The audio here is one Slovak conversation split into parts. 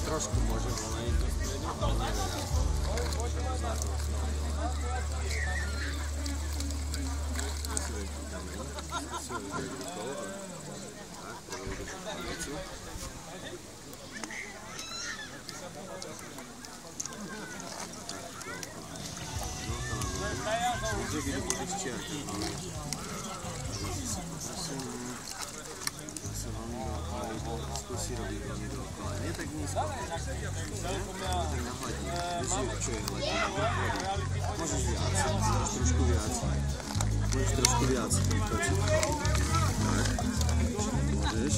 Trošku môže volať. Skúsi robiť veľmi dookola. Nie tak nízko. Tak na hladine. Vieš, čo je hladina? Môžeš viac. Môžeš trošku viac. Môžeš trošku viac točiť. Tak. Môžeš.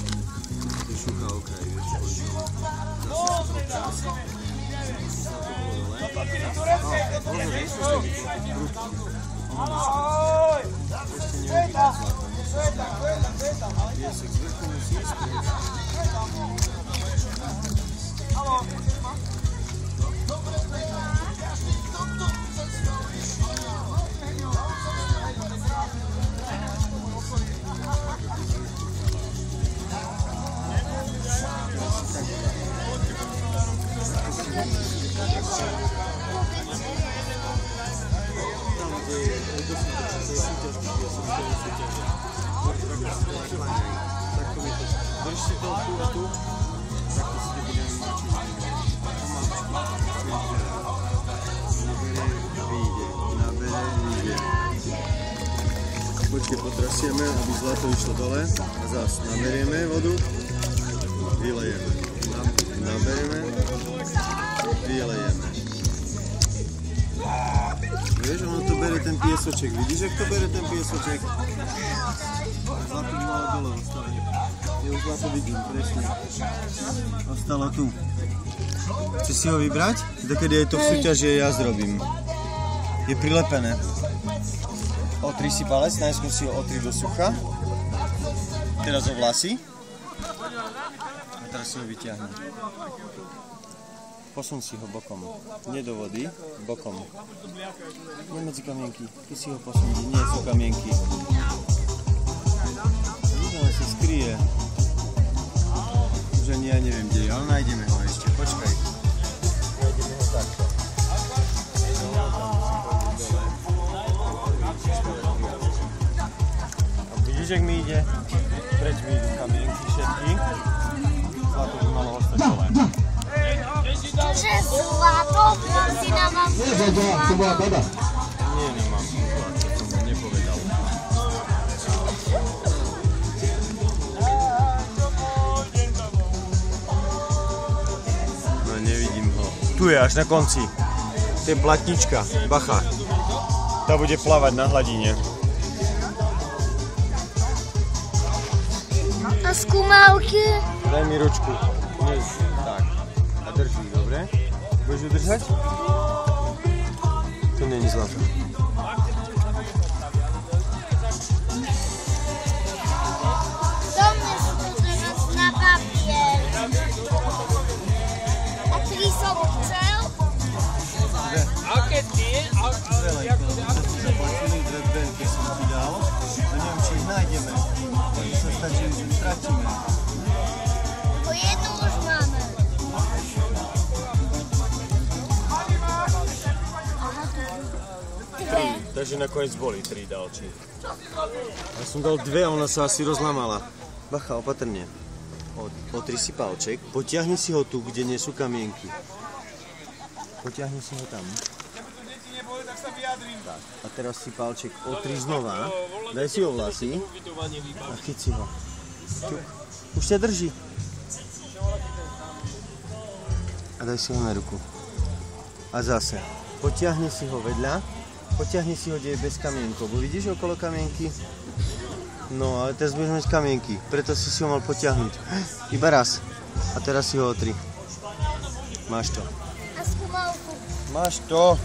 Ty šucha okraj, vieš, koľko. Zase čas. Sa to bolo dole. Pozor, nesmieš to byť. Ešte nevidíš zlato. Piesek z vrchu musí ísť preč. Drž si to tu a tu, tak to si te budeme máčiť. Nabere, vyjde. Počkej, potrasieme, aby zlato išlo dole. A zás naberieme vodu, vylejeme. Naberieme, vylejeme. Vieš, ono to bere ten piesoček. Vidíš, jak to bere ten piesoček? Zlato by malo dole ostať. Ja už zlato vidím, presne. Ostalo tu. Chceš si ho vybrať? Dokedy je to v súťaži, ja zrobím. Je prilepené. Otri si palec, najskôr si ho otri do sucha. Teraz ho vlasy. A teraz si ho vyťahni. Posun si ho bokom. Nie do vody, bokom. Nie medzi kamienky. Tu si ho posun, kde nie sú kamienky. Vidíme, sa skryje. Už ani ja neviem, kde je, ale nájdeme ho ešte. Počkaj. Nájdeme ho takto. A vidíš, jak mi ide? Preč mi idú kamienky všetky. Zlato by malo ostať dole. Že zlato, si nám mám... To bola baba. Nie, nemám zlato, to som nepovedal. No nevidím ho. Tu je, až na konci. To je platnička, bacha. Tá bude plávať na hladine. A skúmavky? Daj mi ručku. Tak. A drží, dobre? Budeš ju držať? To není zlato. Domne sú to teraz na papier. A 3 som chcel. Veľa, zaplačili drebelky som ti dal. A neviem, či ich nájdeme. Môže sa stať, že už stratíme. Po jednu už máme. Takže nakoniec boli 3 dalči. Ja som dal 2 a ona sa asi rozlamala. Bacha, opatrne. Otri si palček, potiahni si ho tu, kde nie sú kamienky. Potiahni si ho tam. Tak, a teraz si palček otri znova. Daj si ho vlasy a chyť si ho. Čuk. Už ťa drží. A daj si ho na ruku. A zase, potiahni si ho vedľa. Potiahni si ho, kde je bez kamienkov, bo vidíš okolo kamienky? No, ale teraz budeš mať kamienky, preto si ho mal potiahnuť. Iba raz. A teraz si ho otri. Máš to. A skúmavku. Máš to.